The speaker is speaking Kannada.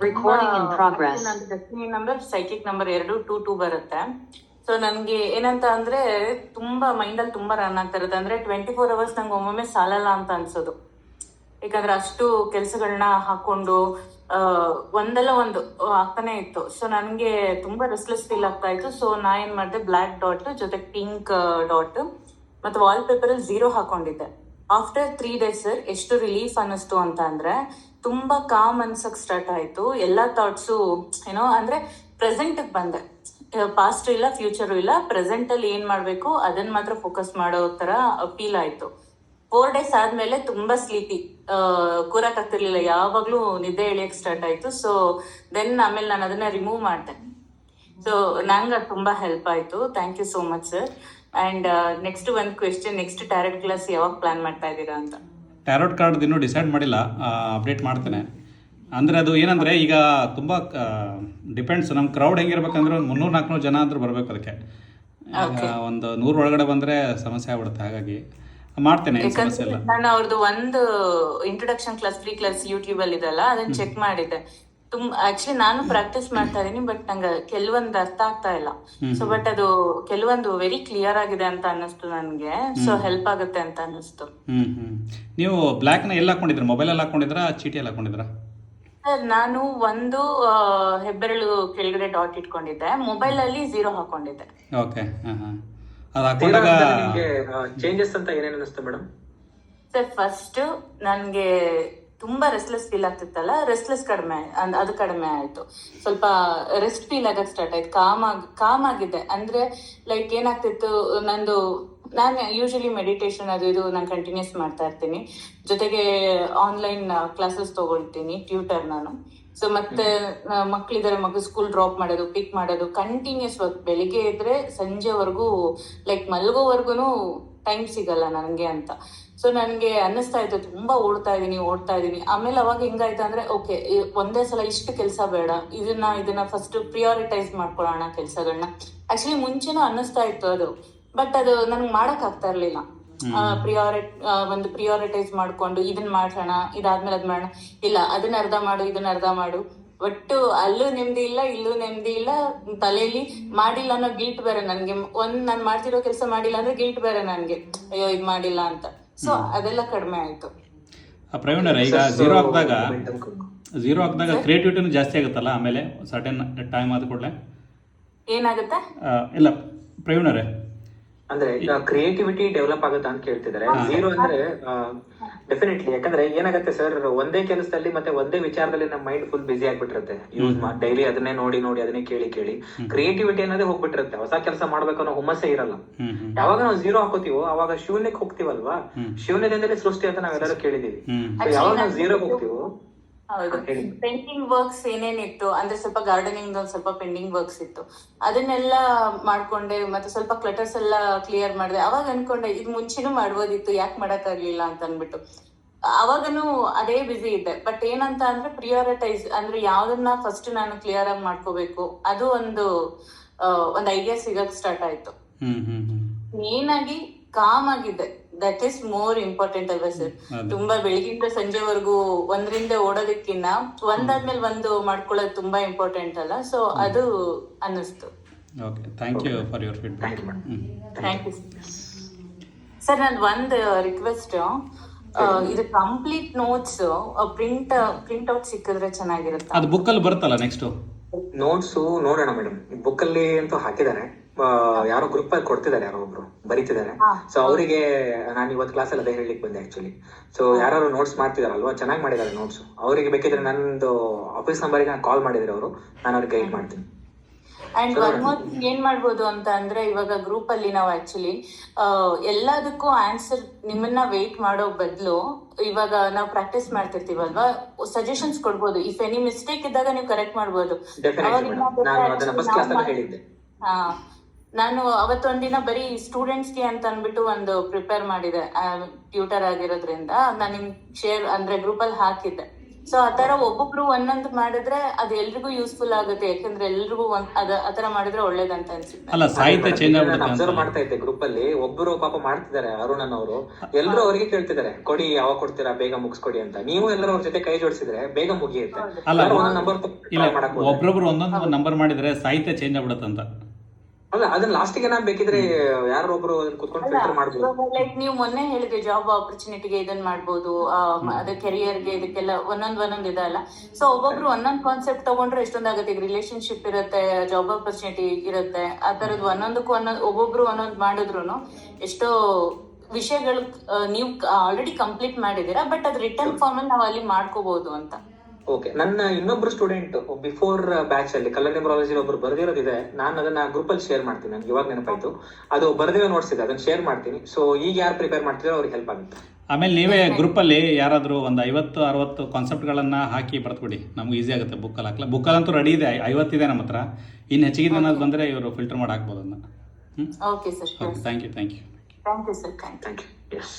Recording in progress. ನನ್ನ ಡೆಸ್ಟಿನಿ ನಂಬರ್ ಸೈಕಿಕ್ ನಂಬರ್ 222 ಬರುತ್ತೆ. ಸೊ ನನಗೆ ಏನಂತ ಅಂದ್ರೆ ತುಂಬಾ ಮೈಂಡಲ್ಲಿ ತುಂಬಾ ರನ್ ಆಗ್ತಾ ಇರುತ್ತೆ. ಅಂದ್ರೆ 24 hours ನಂಗೆ ಒಮ್ಮೊಮ್ಮೆ ಸಾಲಲ್ಲ ಅಂತ ಅನ್ಸೋದು. ಯಾಕಂದ್ರೆ ಅಷ್ಟು ಕೆಲಸಗಳನ್ನ ಹಾಕೊಂಡು ಒಂದಲ್ಲ ಒಂದು ಆಗ್ತಾನೆ ಇತ್ತು. ಸೊ ನನಗೆ ತುಂಬಾ ರೆಸ್ಟ್ಲೆಸ್ ಫೀಲ್ ಆಗ್ತಾ ಇತ್ತು. ಸೊ ನಾ ಏನ್ ಮಾಡಿದೆ, ಬ್ಲ್ಯಾಕ್ ಡಾಟ್ ಜೊತೆ ಪಿಂಕ್ ಡಾಟ್ ಮತ್ತೆ ವಾಲ್ ಪೇಪರ್ ಅಲ್ಲಿ 0 ಹಾಕೊಂಡಿದ್ದೆ. ಆಫ್ಟರ್ 3 days ಸರ್ ಎಷ್ಟು ರಿಲೀಫ್ ಅನ್ನಿಸ್ತು ಅಂತ ಅಂದ್ರೆ ತುಂಬಾ ಕಾಮ್ ಅನ್ಸಕ್ ಸ್ಟಾರ್ಟ್ ಆಯ್ತು. ಎಲ್ಲಾ ಥಾಟ್ಸು ಏನೋ ಅಂದ್ರೆ ಪ್ರೆಸೆಂಟ್ ಬಂದೆ. ಪಾಸ್ಟ್ ಇಲ್ಲ, ಫ್ಯೂಚರು ಇಲ್ಲ, ಪ್ರೆಸೆಂಟ್ ಅಲ್ಲಿ ಏನ್ ಮಾಡ್ಬೇಕು ಅದನ್ನ ಮಾತ್ರ ಫೋಕಸ್ ಮಾಡೋ ತರ ಫೀಲ್ ಆಯ್ತು. 4 days ಆದ್ಮೇಲೆ ತುಂಬಾ ಸ್ಲೀಪಿ, ಕೂರಕ್ ಆಗ್ತಿರ್ಲಿಲ್ಲ, ಯಾವಾಗ್ಲೂ ನಿದ್ದೆ ಎಳಿಯಕ್ ಸ್ಟಾರ್ಟ್ ಆಯ್ತು. ಸೊ ದೆನ್ ಆಮೇಲೆ ನಾನು ಅದನ್ನ ರಿಮೂವ್ ಮಾಡಿದೆ. ಸೊ ನಂಗೆ ಅದು ತುಂಬಾ ಹೆಲ್ಪ್ ಆಯ್ತು. Thank you so much sir. And next ಒಂದು ಕ್ವೆಶ್ಚನ್, ನೆಕ್ಸ್ಟ್ ಟ್ಯಾರೆಟ್ ಕ್ಲಾಸ್ ಯಾವಾಗ ಪ್ಲಾನ್ ಮಾಡ್ತಾ ಇದ್ದೀರಾ ಅಂತ? ಟ್ಯಾರೋಟ್ ಕಾರ್ಡ್ ಇನ್ನೂ ಡಿಸೈಡ್ ಮಾಡಿಲ್ಲ, ಅಪ್ಡೇಟ್ ಮಾಡ್ತೇನೆ. ಅಂದರೆ ಅದು ಏನಂದರೆ ಈಗ ತುಂಬ ಡಿಪೆಂಡ್ಸ್, ನಮ್ಮ ಕ್ರೌಡ್ ಹೆಂಗಿರ್ಬೇಕಂದ್ರೆ ಒಂದು 300-400 ಜನ ಆದರೂ ಬರಬೇಕು. ಅದಕ್ಕೆ ಒಂದು 100 ಒಳಗಡೆ ಬಂದರೆ ಸಮಸ್ಯೆ ಆಗ್ಬಿಡುತ್ತೆ. ಹಾಗಾಗಿ ಮಾಡ್ತೇನೆ, ಸಮಸ್ಯೆ ಇಲ್ಲ. ನಾನು ಅವ್ರದ್ದು ಒಂದು introduction class, free class YouTube ಅಲ್ಲಿ ಇದೆಲ್ಲ, ಅದನ್ನ ಚೆಕ್ ಮಾಡಿದ್ದೆ. ಆಕ್ಚುಲಿ ನಾನು ಪ್ರಾಕ್ಟೀಸ್ ಮಾಡ್ತಾ ಇದೀನಿ, ಬಟ್ ನಂಗೆ ಕೆಲವೊಂದು ಅರ್ಥ ಆಗ್ತಾ ಇಲ್ಲ. ಸೊ ಬಟ್ ಅದು ಕೆಲವೊಂದು ವೆರಿ ಕ್ಲಿಯರ್ ಆಗಿದೆ ಅಂತ ಅನ್ನಿಸ್ತು ನನಗೆ. ಸೊ ಹೆಲ್ಪ್ ಆಗುತ್ತೆ ಅಂತ ಅನ್ನಿಸ್ತು. ನೀವು ಬ್ಲ್ಯಾಕ್ ನ ಎಲ್ಲಿ ಹಾಕೊಂಡಿದ್ರ? ಮೊಬೈಲ್ ಅಲ್ಲಿ ಹಾಕೊಂಡಿದ್ರಾ, ಚೀಟಿ ಅಲ್ಲಿ ಹಾಕೊಂಡಿದ್ರಾ? ಸರ್ ನಾನು ಒಂದು ಹೆಬ್ಬೆರಳು ಕೆಳಗಡೆ ಡಾಟ್ ಇಟ್ಕೊಂಡಿದ್ದೆ, ಮೊಬೈಲ್ ಅಲ್ಲಿ 0 ಹಾಕೊಂಡಿದ್ದೆ. ಓಕೆ. ಅದು ಹಾಕೊಂಡಾಗ ಚೇಂಜಸ್ ಅಂತ ಏನೇನು ಅನಿಸ್ತು ಮೇಡಮ್? ಸರ್ ಫಸ್ಟ್ ನನ್ಗೆ ತುಂಬಾ ರೆಸ್ಟ್ಲೆಸ್ ಫೀಲ್ ಆಗ್ತಿತ್ತಲ್ಲ, ರೆಸ್ಟ್ಲೆಸ್ ಕಡಿಮೆ, ಅದು ಕಡಿಮೆ ಆಯ್ತು. ಸ್ವಲ್ಪ ರೆಸ್ಟ್ ಫೀಲ್ ಆಗಕ್ ಸ್ಟಾರ್ಟ್ ಆಯ್ತು. ಕಾಮ್ ಆಗಿದೆ. ಅಂದ್ರೆ ಲೈಕ್ ಏನಾಗ್ತಿತ್ತು, ನಾನು ಯೂಶಲಿ ಮೆಡಿಟೇಷನ್ ಅದು ಇದು ನಾನು ಕಂಟಿನ್ಯೂಸ್ ಮಾಡ್ತಾ ಇರ್ತೀನಿ. ಜೊತೆಗೆ ಆನ್ಲೈನ್ ಕ್ಲಾಸಸ್ ತಗೊಳ್ತೀನಿ, ಟ್ಯೂಟರ್ ನಾನು. ಸೊ ಮತ್ತೆ ಮಕ್ಳಿದಾರೆ, ಮಗು ಸ್ಕೂಲ್ ಡ್ರಾಪ್ ಮಾಡೋದು, ಪಿಕ್ ಮಾಡೋದು, ಕಂಟಿನ್ಯೂಸ್ ವರ್ಕ್. ಬೆಳಿಗ್ಗೆ ಇದ್ರೆ ಸಂಜೆವರೆಗೂ, ಲೈಕ್ ಮಲ್ಗೋವರೆಗೂ ಟೈಮ್ ಸಿಗಲ್ಲ ನನಗೆ ಅಂತ. ಸೊ ನನಗೆ ಅನ್ನಿಸ್ತಾ ಇತ್ತು ತುಂಬಾ ಓಡ್ತಾ ಇದೀನಿ. ಆಮೇಲೆ ಅವಾಗ ಹೆಂಗಾಯ್ತು ಅಂದ್ರೆ, ಓಕೆ ಒಂದೇ ಸಲ ಇಷ್ಟು ಕೆಲಸ ಬೇಡ, ಇದನ್ನ ಫಸ್ಟ್ ಪ್ರಿಯಾರಿಟೈಸ್ ಮಾಡ್ಕೊಳ್ಳೋಣ ಕೆಲಸಗಳನ್ನ. ಆಕ್ಚುಲಿ ಮುಂಚೆನೂ ಅನ್ನಿಸ್ತಾ ಇತ್ತು ಅದು, ಬಟ್ ಅದು ನನ್ಗೆ ಮಾಡಕ್ ಆಗ್ತಾ ಇರ್ಲಿಲ್ಲ. ಒಂದು ಪ್ರಿಯಾರಿಟೈಸ್ ಮಾಡ್ಕೊಂಡು ಇದನ್ನ ಮಾಡೋಣ, ಇದಾದ್ಮೇಲೆ ಅದ್ ಮಾಡೋಣ, ಇಲ್ಲ ಅದನ್ನ ಅರ್ಧ ಮಾಡು, ಇದನ್ನ ಅರ್ಧ ಮಾಡು. ಒಟ್ಟು ಅಲ್ಲೂ ನೆಮ್ಮದಿ ಇಲ್ಲ, ಇಲ್ಲೂ ನೆಮ್ಮದಿ ಇಲ್ಲ. ತಲೆಯಲ್ಲಿ ಮಾಡಿಲ್ಲ ಅನ್ನೋ ಗಿಲ್ಟ್ ಬೇರೆ ನನ್ಗೆ. ನಾನು ಮಾಡ್ತಿರೋ ಕೆಲಸ ಮಾಡಿಲ್ಲ ಅಂದ್ರೆ ಗಿಲ್ಟ್ ಬೇರೆ ನನ್ಗೆ, ಅಯ್ಯೋ ಇದ್ ಮಾಡಿಲ್ಲ ಅಂತ. ಸೊ ಅದೆಲ್ಲ ಕಡಿಮೆ ಆಯ್ತು. ಪ್ರವೀಣ್ ಈಗ ಝೀರೋ ಹಾಕಿದಾಗ ಕ್ರಿಯೇಟಿವಿಟಿನೂ ಜಾಸ್ತಿ ಆಗುತ್ತಲ್ಲ, ಆಮೇಲೆ ಸರ್ಟನ್ ಟೈಮ್ ಆದ ಕೂಡಲೇ ಏನಾಗುತ್ತೆ? ಇಲ್ಲ ಪ್ರವೀಣ್ ಅವರೇ, ಅಂದ್ರೆ ಈಗ ಕ್ರಿಯೇಟಿವಿಟಿ ಡೆವಲಪ್ ಆಗುತ್ತಾ ಅಂತ ಕೇಳ್ತಿದ್ದಾರೆ. 0 ಅಂದ್ರೆ ಡೆಫಿನೆಟ್ಲಿ. ಯಾಕಂದ್ರೆ ಏನಾಗುತ್ತೆ ಸರ್, ಒಂದೇ ಕೆಲಸದಲ್ಲಿ ಮತ್ತೆ ಒಂದೇ ವಿಚಾರದಲ್ಲಿ ನಮ್ಮ ಮೈಂಡ್ ಫುಲ್ ಬಿಸಿ ಆಗ್ಬಿಟ್ಟಿರುತ್ತೆ. ಡೈಲಿ ಅದನ್ನೇ ನೋಡಿ ಅದನ್ನೇ ಕೇಳಿ ಕ್ರಿಯೇಟಿವಿಟಿ ಅನ್ನೋದೇ ಹೋಗ್ಬಿಟ್ಟಿರುತ್ತೆ. ಹೊಸ ಕೆಲಸ ಮಾಡ್ಬೇಕು ಅನ್ನೋ ಹುಮ್ಮಸ್ಸೇ ಇರಲ್ಲ. ಯಾವಾಗ ನಾವು 0 ಹಾಕೋತೀವೋ ಅವಾಗ ಶೂನ್ಯಕ್ಕೆ ಹೋಗ್ತೀವಲ್ವಾ. ಶೂನ್ಯದಿಂದಲೇ ಸೃಷ್ಟಿ ಅಂತ ನಾವೆಲ್ಲರೂ ಕೇಳಿದೀವಿ. ಯಾವಾಗ ನಾವು 0 ಹೋಗ್ತೀವೋ. ಹೌದು, ಪೆಂಡಿಂಗ್ ವರ್ಕ್ಸ್ ಏನೇನಿತ್ತು ಅಂದ್ರೆ ಸ್ವಲ್ಪ ಗಾರ್ಡನಿಂಗ್ ಒಂದ್ ಸ್ವಲ್ಪ ಪೆಂಡಿಂಗ್ ವರ್ಕ್ಸ್ ಇತ್ತು, ಅದನ್ನೆಲ್ಲ ಮಾಡ್ಕೊಂಡೆ. ಮತ್ತೆ ಸ್ವಲ್ಪ ಕ್ಲಟರ್ಸ್ ಎಲ್ಲ ಕ್ಲಿಯರ್ ಮಾಡಿದೆ. ಅವಾಗ ಅನ್ಕೊಂಡೆ ಇದು ಮುಂಚೆನೂ ಮಾಡ್ಬೋದಿತ್ತು, ಯಾಕೆ ಮಾಡಕ್ ಆಗ್ಲಿಲ್ಲ ಅಂತ ಅನ್ಬಿಟ್ಟು. ಅವಾಗನು ಅದೇ ಬಿಸಿ ಇದ್ದೆ. ಬಟ್ ಏನಂತ ಅಂದ್ರೆ ಪ್ರಿಯಾರಿಟೈಸ್ ಅಂದ್ರೆ ಯಾವ್ದನ್ನ ಫಸ್ಟ್ ನಾನು ಕ್ಲಿಯರ್ ಆಗಿ ಮಾಡ್ಕೋಬೇಕು, ಅದು ಒಂದು ಐಡಿಯಾ ಸಿಗಕ್ ಸ್ಟಾರ್ಟ್ ಆಯ್ತು. ಮೇನ್ ಆಗಿ ಕಾಮ್ ಆಗಿದ್ದೆ, ದಟ್ ಈಸ್ ಮೋರ್ ಇಂಪಾರ್ಟೆಂಟ್ ಅಲ್ವಾ ಸರ್? ತುಂಬಾ ಬೆಳಗಿಂದ ಸಂಜೆವರೆಗೂ ಒಂದ್ರಿಂದ ಓಡೋದಕ್ಕಿನ್ನ ಒಂದಾದ್ಮೇಲೆ ಒಂದು ಮಾಡ್ಕೊಳ್ಳೋದು ತುಂಬಾ ಇಂಪಾರ್ಟೆಂಟ್ ಅಲ್ಲ. ಸೊ ಅದು ಅನ್ನಿಸ್ತು. Okay, thank you for your feedback. Thank you sir. ನಂದು ಒಂದು ರಿಕ್ವೆಸ್ಟ್, ಇದು ಕಂಪ್ಲೀಟ್ ನೋಟ್ಸ್ ಪ್ರಿಂಟ್ ಔಟ್ ಸಿಕ್ಕಿದ್ರೆ ಚೆನ್ನಾಗಿರುತ್ತೆ. ಅದು ಬುಕ್ ಅಲ್ಲಿ ಬರುತ್ತಲ್ಲ ನೆಕ್ಸ್ಟ್ ನೋಟ್ಸ್ ನೋಡೋಣ ಮೇಡಮ್. ಬುಕ್ ಅಲ್ಲಿ ಅಂತೂ ಹಾಕಿದ್ದಾರೆ, ಯಾರೋ ಗ್ರೂಪ್ ಅಲ್ಲಿ ಕೊಡ್ತಿದ್ದಾರೆ, ಯಾರೋ ಒಬ್ರು ಬರೀತಿದ್ದಾರೆ. ಸೊ ಅವರಿಗೆ ನಾನು ಇವತ್ತು ಕ್ಲಾಸ್ ಅಲ್ಲಿ ಅದೇ ಹೇಳಲಿಕ್ಕೆ ಬಂದೆ ಆಕ್ಚುಲಿ. ಸೊ ಯಾರು ನೋಟ್ಸ್ ಮಾಡ್ತಿದಾರಲ್ವಾ, ಚೆನ್ನಾಗಿ ಮಾಡಿದ್ದಾರೆ ನೋಟ್ಸ್. ಅವರಿಗೆ ಬೇಕಿದ್ರೆ ನಂದು ಆಫೀಸ್ ನಂಬರ್ಗೆ ನಾನು ಕಾಲ್ ಮಾಡಿದ್ರೆ ನಾನು ಅವ್ರಿಗೆ ಗೈಡ್ ಮಾಡ್ತೀನಿ. ಅಂಡ್ ಒನ್ ಮೋರ್ ಏನ್ ಮಾಡ್ಬೋದು ಅಂತ ಅಂದ್ರೆ, ಇವಾಗ ಗ್ರೂಪ್ ಅಲ್ಲಿ ನಾವು ಆಕ್ಚುಲಿ ಎಲ್ಲದಕ್ಕೂ ಆನ್ಸರ್ ನಿಮ್ಮನ್ನ ವೇಟ್ ಮಾಡೋ ಬದಲು, ಇವಾಗ ನಾವು ಪ್ರಾಕ್ಟೀಸ್ ಮಾಡ್ತಿರ್ತೀವಲ್ವಾ, ಸಜೆಷನ್ಸ್ ಕೊಡ್ಬೋದು. ಇಫ್ ಎನಿ ಮಿಸ್ಟೇಕ್ ಇದ್ದಾಗ ನೀವು ಕರೆಕ್ಟ್ ಮಾಡ್ಬೋದು. ನಾನು ಅವತ್ತೊಂದಿನ ಬರೀ ಸ್ಟೂಡೆಂಟ್ಸ್ಗೆ ಅಂತ ಅನ್ಬಿಟ್ಟು ಒಂದು ಪ್ರಿಪೇರ್ ಮಾಡಿದೆ, ಟ್ಯೂಟರ್ ಆಗಿರೋದ್ರಿಂದ ನಾನು ನಿಮ್ಗೆ ಶೇರ್ ಅಂದ್ರೆ ಗ್ರೂಪ್ ಅಲ್ಲಿ ಹಾಕಿದ್ದೆ. ಸೊ ಆತರ ಒಬ್ಬೊಬ್ರು ಒಂದೊಂದು ಮಾಡಿದ್ರೆ ಅದು ಎಲ್ರಿಗೂ ಯೂಸ್ಫುಲ್ ಆಗುತ್ತೆ, ಯಾಕಂದ್ರೆ ಎಲ್ರಿಗೂ ಆತರ ಮಾಡಿದ್ರೆ ಒಳ್ಳೇದಂತ ಅನ್ಸುತ್ತೆ. ಅಲ್ಲ ಸಾಹಿತ್ಯ ಚೇಂಜ್ ಆಗ್ಬಿಡುತ್ತೆ ಅಂತ. ಅಬ್ಸರ್ವ್ ಮಾಡ್ತಾ ಇದ್ದೆ ಗ್ರೂಪ್ ಅಲ್ಲಿ ಒಬ್ಬರು ಪಾಪ ಮಾಡ್ತಿದ್ದಾರೆ, ಅರುಣನ್ ಅವರು ಎಲ್ಲರೂ ಅವರಿಗೆ ಕೇಳ್ತಿದ್ದಾರೆ ಕೊಡಿ ಯಾವಾಗ ಕೊಡ್ತೀರಾ ಬೇಗ ಮುಗಿಸ್ಕೊಡಿ ಅಂತ. ನೀವು ಎಲ್ಲರೂ ಅವ್ರ ಜೊತೆ ಕೈ ಜೋಡಿಸಿದ್ರೆ ಬೇಗ ಮುಗಿಯುತ್ತೆ. ಅಲ್ಲ ನಂಬರ್ ಇಲ್ಲ, ಒಬ್ರೊಬ್ರು ಒಂದೊಂದು ನಂಬರ್ ಮಾಡಿದ್ರೆ ಸಾಹಿತ್ಯ ಚೇಂಜ್ ಆಗ್ಬಿಡುತ್ತೆ ಅಂತ. ಅಲ್ಲ ಅದನ್ನ ಲಾಸ್ಟಿಗೆ ನಾ ಬೇಕಿದ್ರೆ ಯಾರೊಬ್ರು ಕುತ್ಕೊಂಡು ಫಿಲ್ಟರ್ ಮಾಡ್ಬೋದು. ಲೈಕ್ ನೀವು ಮೊನ್ನೆ ಹೇಳಿದ್ರೆ ಜಾಬ್ ಆಪರ್ಚುನಿಟಿಗೆ ಇದನ್ನ ಮಾಡ್ಬೋದು, ಅದೇ ಕೆರಿಯರ್ಗೆ ಇದಕ್ಕೆಲ್ಲ ಒಂದೊಂದ್ ಇದೆ ಅಲ್ಲ. ಸೊ ಒಬ್ಬೊಬ್ರು ಒಂದೊಂದ್ ಕಾನ್ಸೆಪ್ಟ್ ತಗೊಂಡ್ರೆ ಎಷ್ಟೊಂದಾಗುತ್ತೆ. ಈಗ ರಿಲೇಶನ್ಶಿಪ್ ಇರುತ್ತೆ, ಜಾಬ್ ಆಪರ್ಚುನಿಟಿ ಇರುತ್ತೆ, ಆ ತರದ್ ಒಂದೊಂದಕ್ಕೂ ಒಬ್ಬೊಬ್ರು ಒಂದೊಂದ್ ಮಾಡಿದ್ರು ಎಷ್ಟೋ ವಿಷಯಗಳು ನೀವು ಆಲ್ರೆಡಿ ಕಂಪ್ಲೀಟ್ ಮಾಡಿದೀರಾ, ಬಟ್ ಅದು ರಿಟರ್ನ್ ಫಾರ್ಮ್ ಅಲ್ಲಿ ನಾವು ಅಲ್ಲಿ ಮಾಡ್ಕೋಬಹುದು ಅಂತ. ಓಕೆ, ನನ್ನ ಇನ್ನೊಬ್ರು ಸ್ಟೂಡೆಂಟ್ ಬಿಫೋರ್ ಬ್ಯಾಚ್ ಅಲ್ಲಿ ಕಲರ್ ನ್ಯೂಮರಾಲಜಿ ಒಬ್ರು ಬರ್ದಿರೋದಿದೆ. ನಾನು ಅದನ್ನ ಗ್ರೂಪ್ ಅಲ್ಲಿ ಶೇರ್ ಮಾಡ್ತೀನಿ. ನನ್ಗೆ ಇವಾಗ ನೆನಪಾಯ್ತು, ಅದು ಬರ್ದಿರೋ ನೋಟ್ಸ್ ಇದೆ, ಅದನ್ನ ಶೇರ್ ಮಾಡ್ತೀನಿ. ಸೊ ಈಗ ಯಾರು ಪ್ರಿಪೇರ್ ಮಾಡ್ತಿರೋ ಅವ್ರಿಗೆ ಹೆಲ್ಪ್ ಆಗುತ್ತೆ. ಆಮೇಲೆ ನೀವೇ ಗ್ರೂಪಲ್ಲಿ ಯಾರಾದರೂ ಒಂದು 50-60 ಕಾನ್ಸೆಪ್ಟ್ಗಳನ್ನು ಹಾಕಿ ಬರ್ತ್ಬಿಡಿ, ನಮ್ಗೆ ಈಸಿ ಆಗುತ್ತೆ. ಬುಕ್ಕಲ್ಲಿ ಹಾಕಲ್ಲ, ಬುಕ್ಕಲ್ಲಂತೂ ರೆಡಿ ಇದೆ, 50 ಇದೆ ನಮ್ಮ ಹತ್ರ. ಇನ್ನು ಹೆಚ್ಚಿಗೆ ಅನ್ನೋದು ಬಂದರೆ ಇವರು ಫಿಲ್ಟರ್ ಮಾಡಿ ಹಾಕ್ಬೋದು ಅದನ್ನ. Okay sir, okay, thank you. Thank you sir, thank you. Thank you. S.